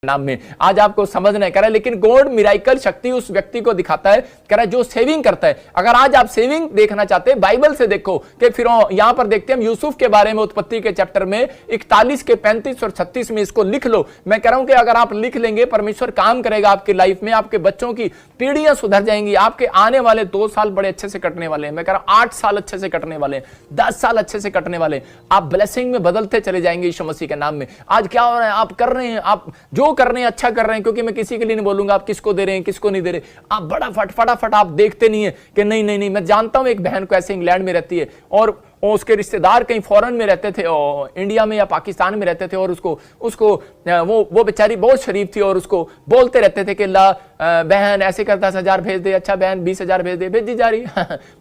नाम में आज आपको समझना है। कह रहा है लेकिन गॉड मिराइकल शक्ति उस व्यक्ति को दिखाता है, कह रहा है जो सेविंग करता है। अगर आज आप सेविंग देखना चाहते हैं बाइबल से देखो कि फिर यहां पर देखते हैं हम यूसुफ के बारे में उत्पत्ति के चैप्टर में 41 के 35 और 36 में इसको लिख लो। मैं कह रहा हूं कि अगर आप लिख लेंगे परमेश्वर काम करेगा आपकी लाइफ में, आपके बच्चों की पीढ़ियां सुधर जाएंगी, आपके आने वाले 2 साल बड़े अच्छे से कटने वाले हैं। मैं कह रहा हूं 8 साल अच्छे से कटने वाले हैं, 10 साल अच्छे से कटने वाले हैं। आप ब्लेसिंग में बदलते चले जाएंगे यीशु मसीह के नाम में। आज क्या हो रहा है, आप कर रहे हैं, आप जो कर रहे हैं अच्छा कर रहे हैं, क्योंकि मैं किसी के लिए नहीं बोलूंगा आप किसको दे रहे हैं किसको नहीं दे रहे। आप बड़ा फटाफट आप देखते नहीं है कि नहीं। मैं जानता हूं एक बहन को ऐसे इंग्लैंड में रहती है और उसके रिश्तेदार कहीं फॉरेन में रहते थे और इंडिया में या पाकिस्तान में रहते थे और उसको वो बेचारी बहुत शरीफ थी और उसको बोलते रहते थे कि ला बहन ऐसे कर 10,000 भेज दे, अच्छा बहन 20,000 भेज दे, भेजी जा रही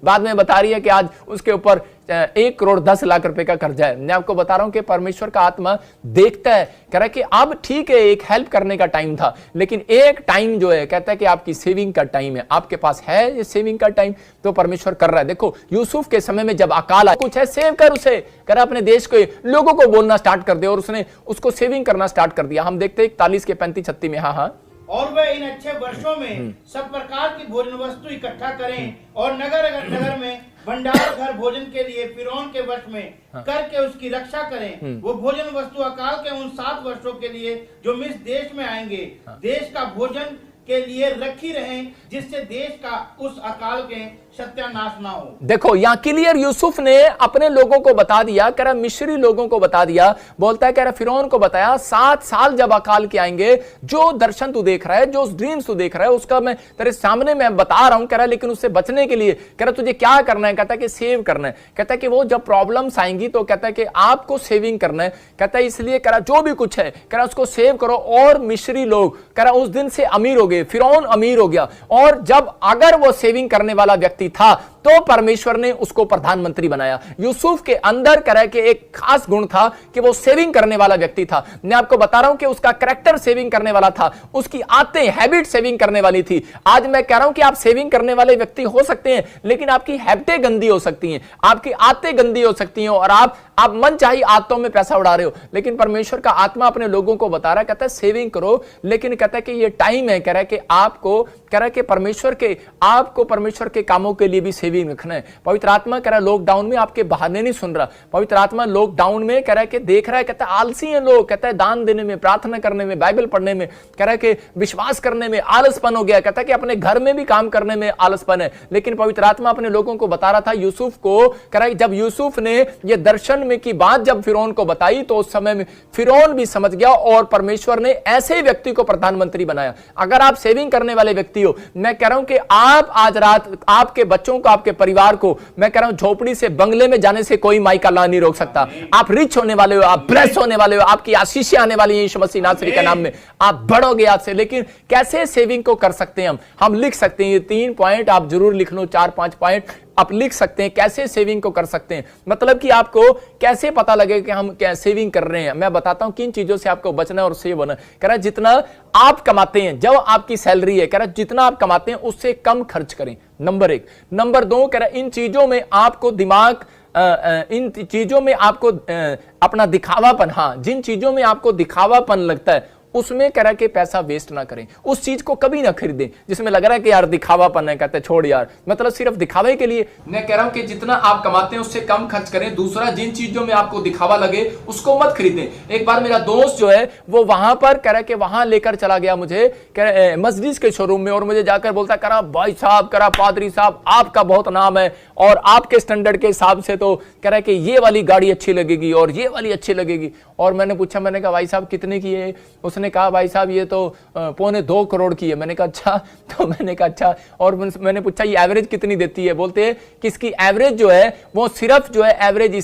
बाद में बता रही है कि आज उसके ऊपर 1 करोड़ 10 लाख रुपए का कर्जा है। मैं आपको बता रहा हूं कि परमेश्वर का आत्मा देखता है, कह रहा है कि अब ठीक है एक हेल्प करने का टाइम था, लेकिन एक टाइम जो है कहता है कि आपकी सेविंग का टाइम है, आपके पास है ये सेविंग का टाइम, तो परमेश्वर कर रहा है। देखो यूसुफ के समय में जब अकाल आया, कुछ है सेव कर, उसे कर अपने देश को लोगों को बोलना स्टार्ट कर दिया और उसने उसको सेविंग करना स्टार्ट कर दिया। हम देखते हैं 41 के 35-36 में। हाँ और वे इन अच्छे वर्षों में सब प्रकार की भोजन वस्तु इकट्ठा करें और नगर में भंडार घर भोजन के लिए फिरौन के वश में करके उसकी रक्षा करें। वो भोजन वस्तु अकाल के उन 7 वर्षों के लिए जो मिस्र देश में आएंगे देश का भोजन के लिए रखी रहें, जिससे देश का उस अकाल के सत्यानाश ना हो। देखो यहां क्लियर यूसुफ ने अपने लोगों को बता दिया, कह रहा मिस्री लोगों को बता दिया, बोलता है कह रहा फिरौन को बताया 7 साल जब अकाल के आएंगे, जो दर्शन तू देख रहा है, जो ड्रीम्स तू देख रहा है, उसका मैं तेरे सामने मैं बता रहा हूं। कह रहा लेकिन उससे बचने के लिए कह रहा तुझे क्या करना है, कहता है कि सेव करना है। कहता है कि वो जब प्रॉब्लम्स आएंगी तो कहता है कि आपको सेविंग करना है। कहता है इसलिए कह रहा जो भी कुछ है कह रहा उसको सेव करो। और मिस्री लोग कह रहा उस दिन से अमीर हो गए, फिरौन अमीर हो गया। और जब अगर वो सेविंग करने वाला व्यक्ति था तो परमेश्वर ने उसको प्रधानमंत्री बनाया। यूसुफ के अंदर कह के एक खास गुण था कि वो सेविंग करने वाला व्यक्ति था। मैं आपको बता रहा हूं कि उसका कैरेक्टर सेविंग करने वाला था, उसकी आदतें हैबिट सेविंग करने वाली थी। आज मैं कह रहा हूं कि आप सेविंग करने वाले व्यक्ति हो सकते हैं, लेकिन आपकी हैबिटें गंदी हो सकती हैं, आपकी आदतें गंदी हो सकती हैं और आप मन चाही आदतों में पैसा उड़ा रहे हो। लेकिन परमेश्वर का आत्मा अपने लोगों को बता रहा है, कहता है सेविंग करो, लेकिन कहता है कि ये टाइम है, कह रहा है कि आपको कह रहा है कि परमेश्वर के कामों के लिए भी सेविंग रखना है। पवित्र आत्मा कह रहा है लॉकडाउन में आपके बहाने नहीं सुन रहा। पवित्र आत्मा लॉकडाउन में कह रहा है कि देख रहा है, कहता है आलसी हैं लोग, कहता है दान देने में, प्रार्थना करने में, बाइबल पढ़ने में, कह रहा है कि विश्वास करने में आलसपन हो गया। कहता है कि अपने घर में भी काम करने में आलसपन है। लेकिन पवित्र आत्मा अपने लोगों को बता रहा था यूसुफ को, कह रहा है जब यूसुफ ने ये दर्शन में की बात जब फिरौन को बताई तो उस समय में फिरौन भी समझ गया और परमेश्वर ने ऐसे व्यक्ति को प्रधानमंत्री बनाया। अगर आप सेविंग करने वाले व्यक्ति हो, मैं कह रहा हूं कि आप आज रात आपके बच्चों को, आपके परिवार को, मैं कह रहा हूं झोपड़ी से बंगले में जाने से कोई माई का ला नहीं रोक सकता। आप रिच होने वाले हो, आप ब्लेस होने वाले हो, आपकी आशीषें आने वाली है यीशु मसीह नासरी के नाम में, आप बढ़ोगे आज से। लेकिन कैसे सेविंग को कर सकते हैं हम लिख सकते हैं ये 3 पॉइंट, आप जरूर लिख लो, 4-5 पॉइंट आप लिख सकते हैं कैसे सेविंग को कर सकते हैं। मतलब कि आपको कैसे पता लगे कि हम क्या सेविंग कर रहे हैं। मैं बताता हूं किन चीजों से आपको बचना और सेव होना। कह रहा जितना आप कमाते हैं, जब आपकी सैलरी है, कह रहा जितना आप कमाते हैं उससे कम खर्च करें, नंबर 1। नंबर 2 कह रहा इन चीजों में आपको इन चीजों में आपको अपना दिखावापन, हाँ जिन चीजों में आपको दिखावापन लगता है उसमें कह रहा कि पैसा वेस्ट ना करें, उस चीज को कभी ना खरीदें जिसमें लग रहा है कि यार दिखावापन है। कहते छोड़ यार, मतलब सिर्फ दिखावे के लिए। मैं कह रहा हूं कि जितना आप कमाते हैं उससे कम खर्च करें। दूसरा, जिन चीजों में आपको दिखावा लगे उसको मत खरीदें। एक बार मेरा दोस्त जो है वो वहां पर कह रहा कि वहां लेकर चला गया मुझे मर्सिडीज के शोरूम में और मुझे जाकर बोलता करा भाई साहब, करा पादरी साहब आपका बहुत नाम है और आपके स्टैंडर्ड के हिसाब से तो कह रहा है कि ये वाली गाड़ी अच्छी लगेगी और ये वाली अच्छी लगेगी। और मैंने पूछा, मैंने कहा भाई साहब कितने की है? उसने कहा भाई साहब ये तो 2.25 करोड़ की है। मैंने कहा अच्छा, तो मैंने कहा अच्छा। और मैंने पूछा ये एवरेज कितनी देती है? बोलते हैं कि इसकी एवरेज जो है वो सिर्फ जो है एवरेज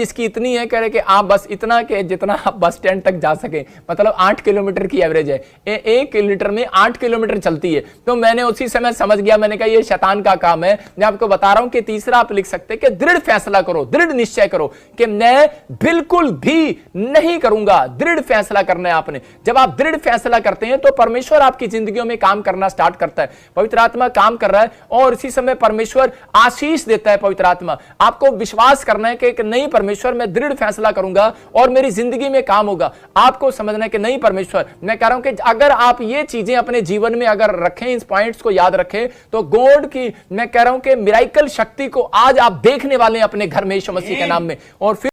इसकी इतनी है, कह रहे कि आप बस इतना के जितना आप बस स्टैंड तक जा सके, मतलब 8 किलोमीटर की एवरेज है। 1 लीटर में 8 किलोमीटर चलती है। तो मैंने उसी समय समझ गया, मैंने कहा ये शैतान का काम है। मैं आपको बता रहा हूं कि तीसरा आप लिख सकते हैं कि दृढ़ फैसला करो, दृढ़ निश्चय करो कि मैं बिल्कुल भी नहीं करूंगा। दृढ़ फैसला करना है आपने। जब आप दृढ़ फैसला करते हैं तो परमेश्वर आपकी जिंदगियों में काम करना स्टार्ट करता है। पवित्र आत्मा काम कर रहा है और इसी समय परमेश्वर आशीष देता है। पवित्र आत्मा आपको विश्वास करना है कि नहीं परमेश्वर, मैं दृढ़ फैसला करूंगा और मेरी जिंदगी में काम होगा। आपको समझना है कि नहीं परमेश्वर, मैं कह रहा हूं कि अगर आप ये चीजें अपने जीवन में अगर रखें, इस पॉइंट्स को याद रखें, तो गॉड की मैं कह रहा हूं कि मिराइकल शक्ति को आज आप देखने वाले हैं अपने घर में यीशु मसीह के नाम में। और फिर